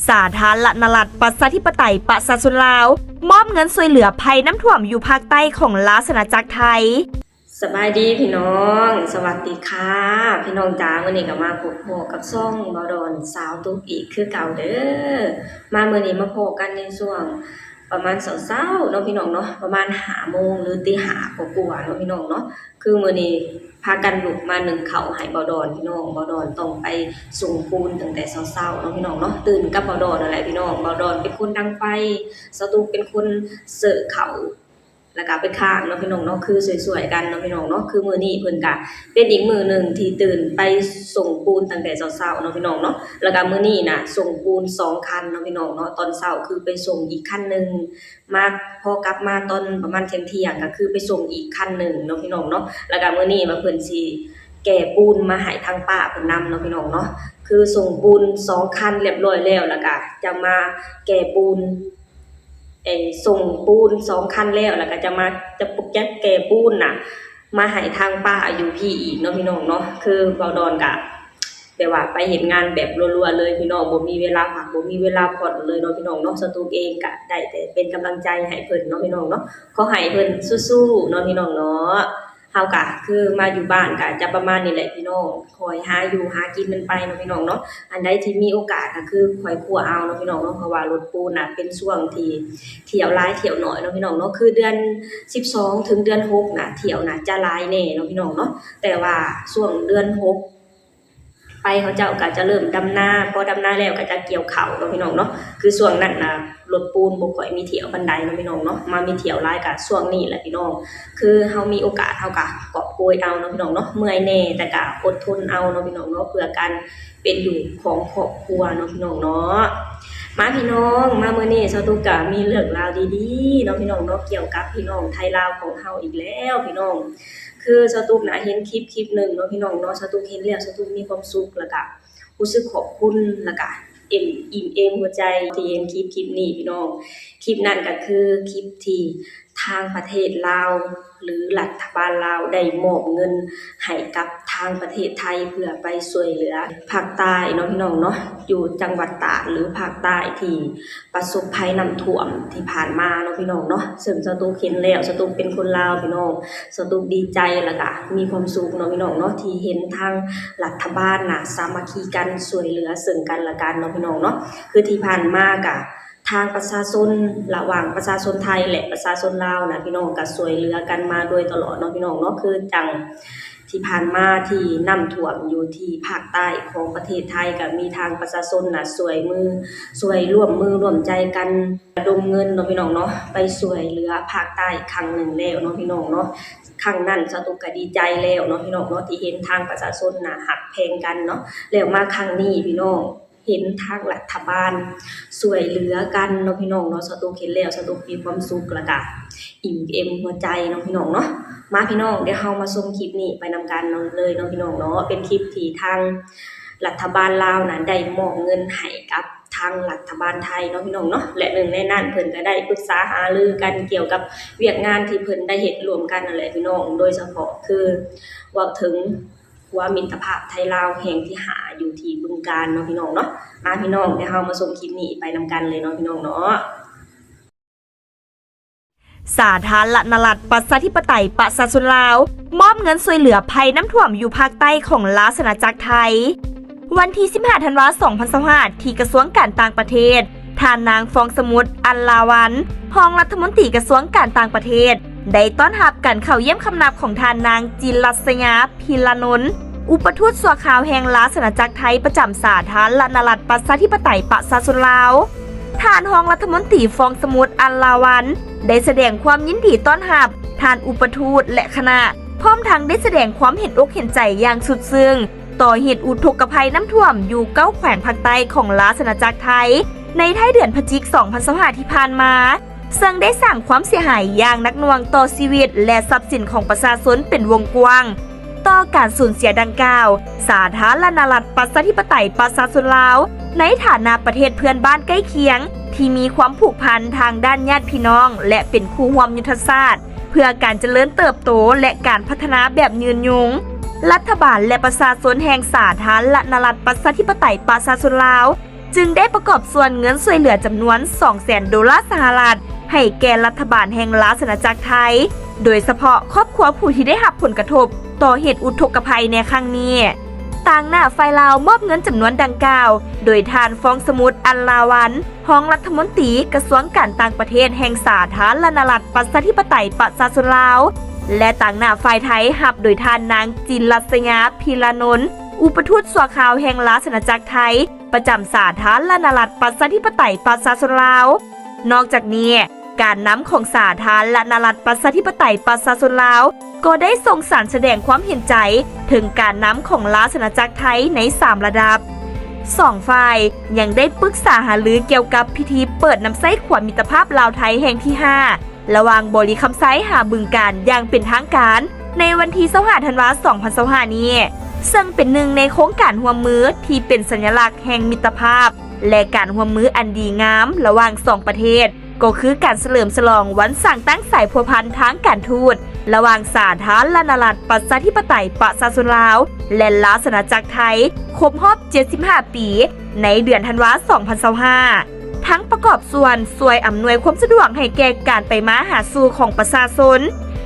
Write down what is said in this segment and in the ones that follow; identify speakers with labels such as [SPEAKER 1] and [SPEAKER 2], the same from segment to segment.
[SPEAKER 1] สาธารณรัฐประชาธิปไตยประชาชนลาวมอบเงินช่วยเหลือภัยน้ำท่วมอยู่ภาคใต้ของราชอาณาจักรไทย
[SPEAKER 2] สบายดีพี่น้องสวัสดีค่ะพี่น้องจ๋ามื้อนี้ก็มาพบกับช่องบดอนสาวตุ๊กอีกคือเก่าเด้อมามื้อนี้มาพบกันในช่วงประมาณเช้าๆเนาะพี่น้องเนาะประมาณ5โมงหรือตี5กว่าๆเนาะพี่น้องเนาะคือมื้อนี้พากันลุกมานึ่งข้าวให้บดอนพี่น้องบดอนต้องไปส่งปูนตั้งแต่เช้าๆเนาะพี่น้องเนาะตื่นกับบดอนนั่นแหละพี่น้องบดอนเป็นคนดังไฟสาวตุ๊กเป็นคนเสิร์ฟข้าว แล้วก็ไปข้างเนาะพี่น้องเนาะคือสวยๆกันเนาะพี่น้องเนาะคือมื้อนี้เพิ่นก็เป็นอีกมื้อนึงที่ตื่นไปส่งปูนตั้งแต่เช้าๆเนาะพี่น้องเนาะแล้วก็มื้อนี้น่ะส่งปูน2คันเนาะพี่น้องเนาะตอนเช้าคือไปส่งอีกคันนึงมาพอกลับมาตอนประมาณเที่ยงๆก็คือไปส่งอีกคันนึงเนาะพี่น้องเนาะแล้วก็มื้อนี้ว่าเพิ่นสิแก่ปูนมาให้ทางป้าเพิ่นนำเนาะพี่น้องเนาะคือส่งปูน2คันเรียบร้อยแล้วแล้วก็จะมาแก่ปูนส่งปูน2คันแล้วก็จะปุกแจ๊กแก่ปูนน่ะมาให้ทางป้าอยู่พี่อีกเนาะพี่น้องเนาะคือเบาดอนก็แบบว่าไปเฮ็ดงานแบบรัวๆเลยพี่น้องบ่มีเวลาพักบ่มีเวลาผ่อนเลยเนาะพี่น้องเนาะสตูกเองก็ได้แต่เป็นกำลังใจให้เพิ่นเนาะพี่น้องเนาะขอให้เพิ่นสู้ๆเนาะพี่น้องเนาะเฮาก็คือมาอยู่บ้านก็จะประมาณนี้แหละพี่น้องคอยหาอยู่หากินมันไปเนาะพี่น้องเนาะอันใดที่มีโอกาสก็คือคอยคั่วเอาเนาะพี่น้องเนาะเพราะว่ารถปูนน่ะเป็นช่วงที่เที่ยวหลายเที่ยวน้อยเนาะพี่น้องเนาะคือเดือน12ถึงเดือน6น่ะเที่ยวน่ะจะหลายแน่เนาะพี่น้องเนาะแต่ว่าช่วงเดือน6ไปเขาเจ้าก็จะเริ่มดำนาพอดำนาแล้วก็จะเกี่ยวข้าวเนาะพี่น้องเนาะคือช่วงนั้นน่ะรถปูนบ่ค่อยมีเที่ยวปานใดเนาะพี่น้องเนาะมามีเที่ยวหลายก็ช่วงนี้แหละพี่น้องคือเฮามีโอกาสเฮาก็กอบโกยเอาเนาะพี่น้องเนาะเมื่อยแน่แต่ก็อดทนเอาเนาะพี่น้องเนาะเพื่อการเป็นอยู่ของครอบครัวเนาะพี่น้องเนาะมาพี่น้องมามื้อนี้สาวตุ๊กก็มีเรื่องราวดีๆเนาะพี่น้องเนาะเกี่ยวกับพี่น้องไทยลาวของเฮาอีกแล้วพี่น้องคือสาวตุ๊กน่ะเห็นคลิปนึงเนาะพี่น้องเนาะสาวตุ๊กเห็นแล้วสาวตุ๊กมีความสุขแล้วก็รู้สึกขอบคุณแล้วก็อิ่มเอมหัวใจที่เห็นคลิปนี้พี่น้องคลิปนั้นก็คือคลิปที่ทางประเทศลาวหรือรัฐบาลลาวได้มอบเงินให้กับทางประเทศไทยเพื่อไปช่วยเหลือภาคใต้เนาะพี่น้องเนาะอยู่จังหวัดตากหรือภาคใต้ที่ประสบภัยน้ำท่วมที่ผ่านมาเนาะพี่น้องเนาะซึ่งสตูเห็นแล้วสตูเป็นคนลาวพี่น้องสตูดีใจแล้วก็มีความสุขเนาะพี่น้องเนาะที่เห็นทางรัฐบาลน่ะสามัคคีกันช่วยเหลือซึ่งกันและกันเนาะพี่น้องเนาะคือที่ผ่านมาก็ทางประชาชนระหว่างประชาชนไทยและประชาชนลาวนะพี่น้องก็ช่วยเหลือกันมาโดยตลอดเนาะพี่น้องเนาะคือจังที่ผ่านมาที่น้ำท่วมอยู่ที่ภาคใต้ของประเทศไทยก็มีทางประชาชนน่ะช่วยร่วมมือร่วมใจกันระดมเงินเนาะพี่น้องเนาะไปช่วยเหลือภาคใต้ครั้งหนึ่งแล้วเนาะพี่น้องเนาะครั้งนั้นสตุกก็ดีใจแล้วเนาะพี่น้องเนาะที่เห็นทางประชาชนน่ะหักแพงกันเนาะแล้วมาครั้งนี้พี่น้องเห็นทางรัฐบาลช่วยเหลือกันเนาะพี่น้องเนาะสตุกเห็นแล้วสตุกมีความสุขแล้วก็อิ่มเอมหัวใจเนาะพี่น้องเนาะมาพี่น้องเดี๋ยวเฮามาชมคลิปนี้ไปนำกันเลยเนาะพี่น้องเนาะเป็นคลิปที่ทางรัฐบาลลาวน่ะได้มอบเงินให้กับทางรัฐบาลไทยเนาะพี่น้องเนาะและหนึ่งในนั้นเพิ่นก็ได้ปรึกษาหารือกันเกี่ยวกับเวียกงานที่เพิ่นได้เฮ็ดร่วมกันนั่นแหละพี่น้องโดยเฉพาะคือเว้าถึงว่ามิตรภาพไทยลาวแห่งที่5อยู่ที่บึงกาฬเนาะพี่น้องเนาะมาพี่น้องเดี๋ยวเฮามาชมคลิปนี้ไปนำกันเลยเนาะพี่น้องเนาะ
[SPEAKER 1] สาธารณรัฐประชาธิปไตยประชาชนลาวมอบเงินช่วยเหลือภัยน้ำท่วมอยู่ภาคใต้ของราชอาณาจักรไทยวันที่15ธันวาคม2025ที่กระทรวงการต่างประเทศท่านนางฟองสมุทรอัลลาวันรองรัฐมนตรีกระทรวงการต่างประเทศได้ต้อนรับการเข้าเยี่ยมคำนับของท่านนางจิรัสยาพิลานนท์อุปทูตชั่วคราวแห่งราชอาณาจักรไทยประจำสาธารณรัฐประชาธิปไตยประชาชนลาวท่านรองรัฐมนตรีฟองสมุทรอัลลาวันได้แสดงความยินดีต้อนรับท่านอุปทูตและคณะพร้อมทั้งได้แสดงความเห็นอกเห็นใจอย่างสุดซึ้งต่อเหตุอุทกภัยน้ำท่วมอยู่9แขวงภาคใต้ของราชอาณาจักรไทยในท้ายเดือนพฤศจิกายน2025ที่ผ่านมาซึ่งได้สร้างความเสียหายอย่างหนักหน่วงต่อชีวิตและทรัพย์สินของประชาชนเป็นวงกว้างต่อการสูญเสียดังกล่าวสาธารณรัฐประชาธิปไตยประชาชนลาวในฐานะประเทศเพื่อนบ้านใกล้เคียงที่มีความผูกพันทางด้านญาติพี่น้องและเป็นคู่ร่วมยุทธศาสตร์เพื่อการเจริญเติบโตและการพัฒนาแบบยืนยงรัฐบาลและประชาชนแห่งสาธารณรัฐประชาธิปไตยประชาชนลาว จึงได้ประกอบส่วนเงินช่วยเหลือจำนวน 200,000 ดอลลาร์สหรัฐให้แก่รัฐบาลแห่งราชอาณาจักรไทยโดยเฉพาะครอบครัวผู้ที่ได้รับผลกระทบต่อเหตุอุทกภัยในครั้งนี้ต่างหน้าฝ่ายลาวมอบเงินจำนวนดังกล่าวโดยทานฟองสมุทรอัลลาวันรองรัฐมนตรีกระทรวงการต่างประเทศแห่งสาธารณรัฐประชาธิปไตยประชาชนลาวและต่างหน้าฝ่ายไทยรับโดยทานนางจินลัษยาพีลานนท์อุปทูตชั่วคราวแห่งราชอาณาจักรไทยประจำสาธารณรัฐประชาธิปไตยประชาชนลาวนอกจากนี้การนำของสาธารณรัฐประชาธิปไตยประชาชนลาวก็ได้ส่งสารแสดงความเห็นใจถึงการนำของราชอาณาจักรไทยใน3ระดับ2ฝ่ายยังได้ปรึกษาหารือเกี่ยวกับพิธีเปิดน้ำใส้ขวดมิตรภาพลาวไทยแห่งที่5ระหว่างบริคำไซหาบึงการอย่างเป็นทางการในวันที่25ธันวาคม2025นี้ซึ่งเป็นหนึ่งในโครงการร่วมมือที่เป็นสัญลักษณ์แห่งมิตรภาพและการร่วมมืออันดีงามระหว่าง2ประเทศก็คือการเฉลิมฉลองวันสร้างตั้งสายพัวพันทางการทูตระหว่างสาธารณรัฐประชาธิปไตยประชาชนลาวและราชอาณาจักรไทยครบรอบ75 ปีในเดือนธันวาคม2025ทั้งประกอบส่วนช่วยอำนวยความสะดวกให้แก่การไปมาหาสู่ของประชาชน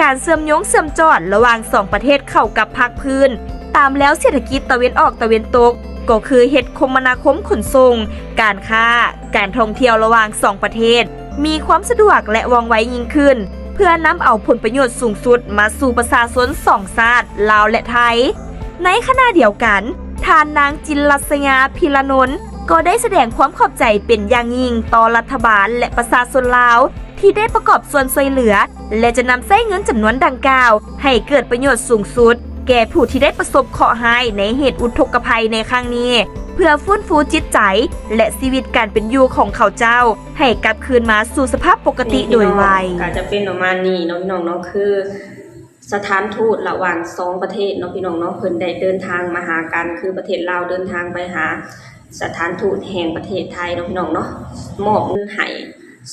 [SPEAKER 1] การเชื่อมโยงเชื่อมจอดระหว่าง2ประเทศเข้ากับภาคพื้นตามแล้วเศรษฐกิจตะวันออกตะวันตกก็คือเฮ็ดคมนาคมขนส่งการค้าการท่องเที่ยวระหว่าง2ประเทศมีความสะดวกและว่องไวยิ่งขึ้นเพื่อนำเอาผลประโยชน์สูงสุดมาสู่ประชาชน2ชาติลาวและไทยในขณะเดียวกันทานนางจินลัษยาพีลานนท์ก็ได้แสดงความขอบใจเป็นอย่างยิ่งต่อรัฐบาลและประชาชนลาวที่ได้ประกอบส่วนช่วยเหลือและจะนำใช้เงินจำนวนดังกล่าวให้เกิดประโยชน์สูงสุดแก่ผู้ที่ได้ประสบเคราะห์ร้ายในเหตุอุทกภัยในครั้งนี้เพื่อฟื้นฟูจิตใจและชีวิตการเป็นอยู่ของเขาเจ้าให้กลับคืนมาสู่สภาพปกติโดยไว
[SPEAKER 2] ก็จะเป็นประมาณนี้เนาะพี่น้องเนาะคือสถานทูตระหว่าง2ประเทศเนาะพี่น้องเนาะเพิ่นได้เดินทางมาหากันคือประเทศลาวเดินทางไปหาสถานทูตแห่งประเทศไทยเนาะพี่น้องเนาะมอบเงินให้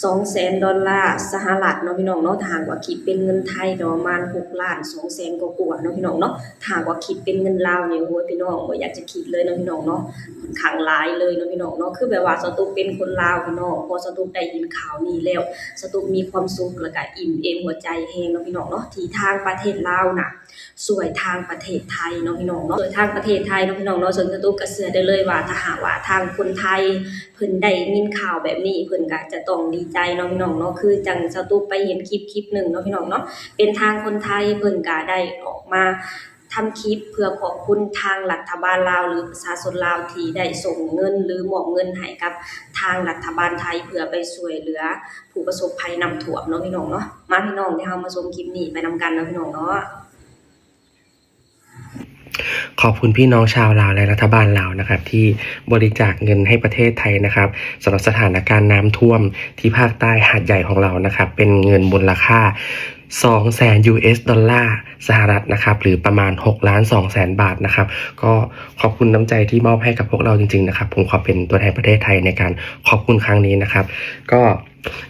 [SPEAKER 2] 200,000 ดอลลาร์สหรัฐเนาะพี่น้องเนาะถ้าหากว่าคิดเป็นเงินไทยก็ประมาณ6,200,000 กว่าๆเนาะพี่น้องเนาะถ้าหากว่าคิดเป็นเงินลาวนี่โอ้ยพี่น้องบ่อยากจะคิดเลยเนาะพี่น้องเนาะค่อนข้างหลายเลยเนาะพี่น้องเนาะคือแบบว่าสตุกเป็นคนลาวพี่น้องพอสตุกได้ยินข่าวนี้แล้วสตุกมีความสุขแล้วก็อิ่มเอมหัวใจแฮงเนาะพี่น้องเนาะที่ทางประเทศลาวน่ะสวยทางประเทศไทยเนาะพี่น้องเนาะสวยทางประเทศไทยเนาะพี่น้องเนาะส่วนสตุกก็เชื่อได้เลยว่าถ้าหากว่าทางคนไทยเพิ่นได้ยินข่าวแบบนี้เพิ่นก็จะต้องดีใจเนาะพี่น้องเนาะคือจังสตุกไปเห็นคลิปนึงเนาะพี่น้องเนาะเป็นทางคนไทยเพิ่นก็ได้ออกมาทำคลิปเพื่อขอบคุณทางรัฐบาลลาวหรือประชาชนลาวที่ได้ส่งเงินหรือมอบเงินให้กับทางรัฐบาลไทยเพื่อไปช่วยเหลือผู้ประสบภัยน้ำท่วมเนาะพี่น้องเนาะมาพี่น้องเดี๋ยวเรามาชมคลิปนี้ไปนำกันเนาะพี่น้องเนาะ
[SPEAKER 3] ขอบคุณพี่น้องชาวลาวและรัฐบาลลาวนะครับที่บริจาคเงินให้ประเทศไทยนะครับสำหรับสถานการณ์น้ำท่วมที่ภาคใต้หาดใหญ่ของเรานะครับเป็นเงินมูลค่า200,000 US ดอลลาร์สหรัฐนะครับหรือประมาณ6,200,000 บาทนะครับก็ขอบคุณน้ำใจที่มอบให้กับพวกเราจริงๆนะครับผมขอเป็นตัวแทนประเทศไทยในการขอบคุณครั้งนี้นะครับก็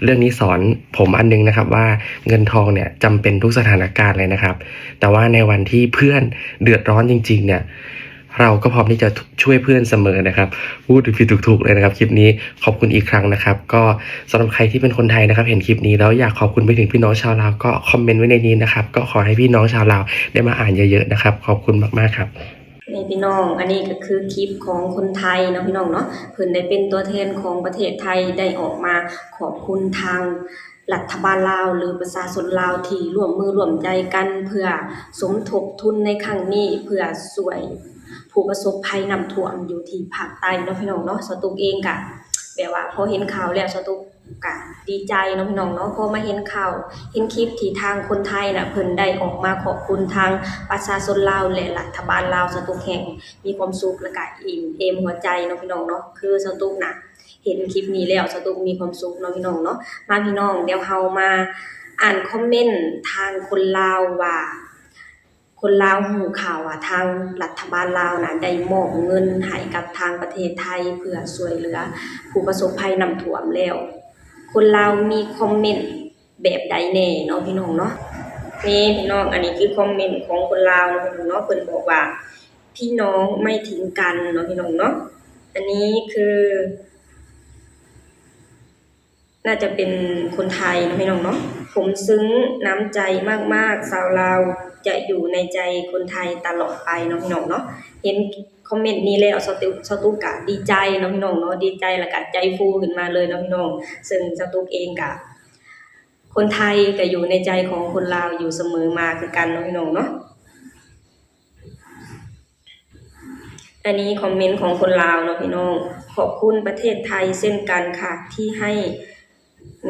[SPEAKER 3] เรื่องนี้สอนผมอันนึงนะครับว่าเงินทองเนี่ยจำเป็นทุกสถานการณ์เลยนะครับแต่ว่าในวันที่เพื่อนเดือดร้อนจริงๆเนี่ยเราก็พร้อมที่จะช่วยเพื่อนเสมอนะครับพูดผิดถูกๆเลยนะครับคลิปนี้ขอบคุณอีกครั้งนะครับก็สำหรับใครที่เป็นคนไทยนะครับเห็นคลิปนี้แล้วอยากขอบคุณไปถึงพี่น้องชาวลาวก็คอมเมนต์ไว้ในนี้นะครับก็ขอให้พี่น้องชาวลาวได้มาอ่านเยอะๆนะครับขอบคุณมากๆครับ
[SPEAKER 2] นี่พี่น้องอันนี้ก็คือคลิปของคนไทยเนาะพี่น้องเนาะเพิ่นได้เป็นตัวแทนของประเทศไทยได้ออกมาขอบคุณทางรัฐบาลลาวหรือประชาชนลาวที่ร่วมมือร่วมใจกันเพื่อสมทบทุนในครั้งนี้เพื่อช่วยผู้ประสบภัยน้ำท่วมอยู่ที่ภาคใต้เนาะพี่น้องเนาะสตุกเองก็แบบว่าพอเห็นข่าวแล้วสตุกก็ดีใจเนาะพี่น้องเนาะพอมาเห็นข่าวเห็นคลิปที่ทางคนไทยน่ะเพิ่นได้ออกมาขอบคุณทางประชาชนลาวและรัฐบาลลาวสตุกแห่งมีความสุขและก็อิ่มเอมหัวใจเนาะพี่น้องเนาะคือสตุกน่ะเห็นคลิปนี้แล้วสตุกมีความสุขเนาะพี่น้องเนาะมาพี่น้องเดี๋ยวเฮามาอ่านคอมเมนต์ทางคนลาวว่าคนลาวหูข่าวว่าทางรัฐบาลลาวน่ะได้มอบเงินให้กับทางประเทศไทยเพื่อช่วยเหลือผู้ประสบภัยน้ำท่วมแล้วคนลาวมีคอมเมนต์แบบใดแน่เนาะพี่น้องเนาะนี่พี่น้องอันนี้คือคอมเมนต์ของคนลาวเนาะพี่น้องเนาะเพิ่นบอกว่าพี่น้องไม่ทิ้งกันเนาะพี่น้องเนาะอันนี้คือ น่าจะเป็นคนไทยนะพี่น้องเนาะผมซึ้งน้ำใจมากๆชาวลาวจะอยู่ในใจคนไทยตลอดไปเนาะพี่น้องเนาะเห็นคอมเมนต์นี้แล้วสตุกกะดีใจเนาะพี่น้องเนาะดีใจแล้วก็ใจฟูขึ้นมาเลยเนาะพี่น้องซึ่งสตุกเองกะคนไทยก็อยู่ในใจของคนลาวอยู่เสมอมาคือกันเนาะพี่น้องเนาะอันนี้คอมเมนต์ของคนลาวเนาะพี่น้องขอบคุณประเทศไทยเช่นกันค่ะที่ให้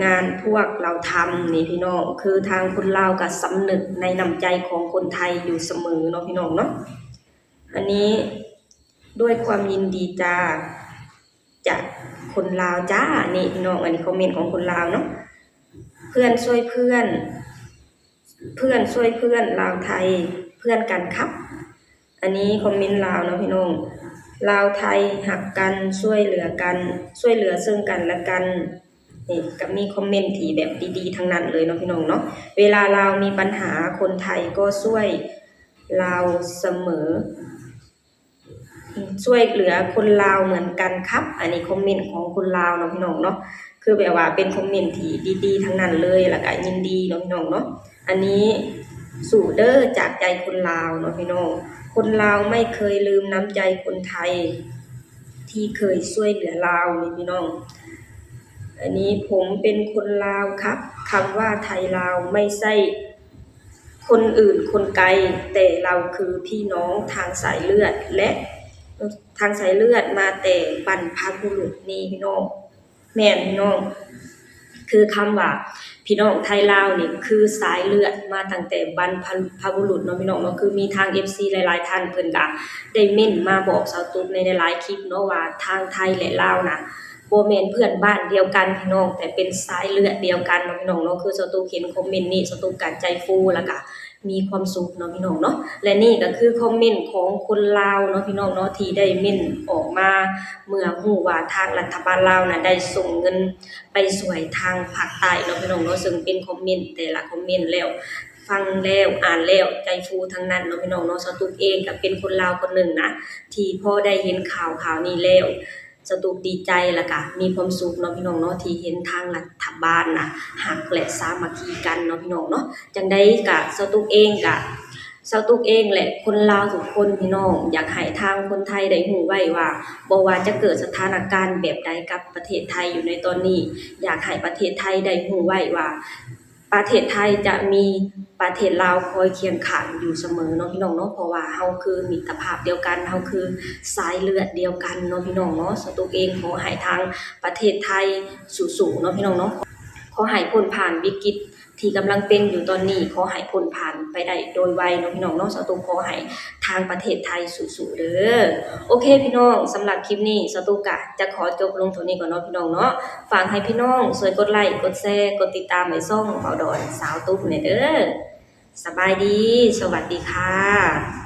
[SPEAKER 2] งานพวกเราทำนี่พี่น้องคือทางคนลาวก็สำนึกในน้ำใจของคนไทยอยู่เสมอเนาะพี่น้องเนาะอันนี้ด้วยความยินดีจ้าจากคนลาวจ้านี่พี่น้องอันนี้คอมเมนต์ของคนลาวเนาะเพื่อนช่วยเพื่อนช่วยเพื่อนลาวไทยเพื่อนกันครับอันนี้คอมเมนต์ลาวเนาะพี่น้องลาวไทยหักกันช่วยเหลือซึ่งกันและกันนี่ก็มีคอมเมนต์ที่แบบดีๆทั้งนั้นเลยเนาะพี่น้องเนาะเวลาลาวมีปัญหาคนไทยก็ช่วยลาวเสมอช่วยเหลือคนลาวเหมือนกันครับอันนี้คอมเมนต์ของคนลาวเนาะพี่น้องเนาะคือแบบว่าเป็นคอมเมนต์ที่ดีๆทั้งนั้นเลยแล้วก็ยินดีเนาะพี่น้องเนาะอันนี้สู่เด้อจากใจคนลาวเนาะพี่น้องคนลาวไม่เคยลืมน้ำใจคนไทยที่เคยช่วยเหลือลาวนี่พี่น้องอันนี้ผมเป็นคนลาวครับคำว่าไทยลาวไม่ใช่คนอื่นคนไกลแต่เราคือพี่น้องทางสายเลือดและทางสายเลือดมาแต่บรรพบุรุษนี่พี่น้องแม่นพี่น้องคือคำว่าพี่น้องไทยลาวนี่คือสายเลือดมาตั้งแต่บรรพบุรุษเนาะพี่น้องเนาะคือมีทาง FC หลายๆท่านเพิ่นก็ได้เม่นมาบอกสาวตุ๊กในหลายๆคลิปเนาะว่าทางไทยและลาวน่ะบ่แม่นเพื่อนบ้านเดียวกันพี่น้องแต่เป็นสายเลือดเดียวกันเนาะพี่น้องเนาะคือสาวตุ๊กเห็นคอมเมนต์นี้สาวตุ๊กก็ใจฟูแล้วก็มีความสุขเนาะพี่น้องเนาะและนี่ก็คือคอมเมนต์ของคนลาวเนาะพี่น้องเนาะที่ได้เม่นออกมาเมื่อฮู้ว่าทางรัฐบาลลาวน่ะได้ส่งเงินไปช่วยทางภาคใต้เนาะพี่น้องเนาะซึ่งเป็นคอมเมนต์แต่ละคอมเมนต์แล้วฟังแล้วอ่านแล้วใจฟูทั้งนั้นเนาะพี่น้องเนาะสตุกเองก็เป็นคนลาวคนหนึ่งนะที่พอได้เห็นข่าวนี้แล้วสตุกดีใจแล้วก็มีความสุขเนาะพี่น้องเนาะที่เห็นทางรัฐบาลน่ะหักและสามัคคีกันเนาะพี่น้องเนาะจังได๋ก็สตุกเองแหละคนลาวทุกคนพี่น้องอยากให้ทางคนไทยได้ฮู้ไว้ว่าบ่ว่าจะเกิดสถานการณ์แบบใดกับประเทศไทยอยู่ในตอนนี้อยากให้ประเทศไทยได้ฮู้ไว้ว่าประเทศไทยจะมีประเทศลาวคอยเคียงข้างอยู่เสมอเนาะพี่น้องเนาะเพราะว่าเฮาคือมิตรภาพเดียวกันเฮาคือสายเลือดเดียวกันเนาะพี่น้องเนาะสตุกเองขอให้ทางประเทศไทยสู้ๆเนาะพี่น้องเนาะขอให้พ้นผ่านวิกฤตที่กำลังเป็นอยู่ตอนนี้ขอให้พ้นผ่านไปได้โดยไวเนาะพี่น้องเนาะสตุกขอให้ทางประเทศไทยสู้ๆเด้อโอเคพี่น้องสำหรับคลิปนี้สตุกะจะขอจบลงเท่านี้ก่อนเนาะพี่น้องเนาะฝากให้พี่น้องช่วยกดไลค์กดแชร์กดติดตามให้ช่องเบาดอนสาวตุ๊กเนี่ยเด้อสบายดีสวัสดีค่ะ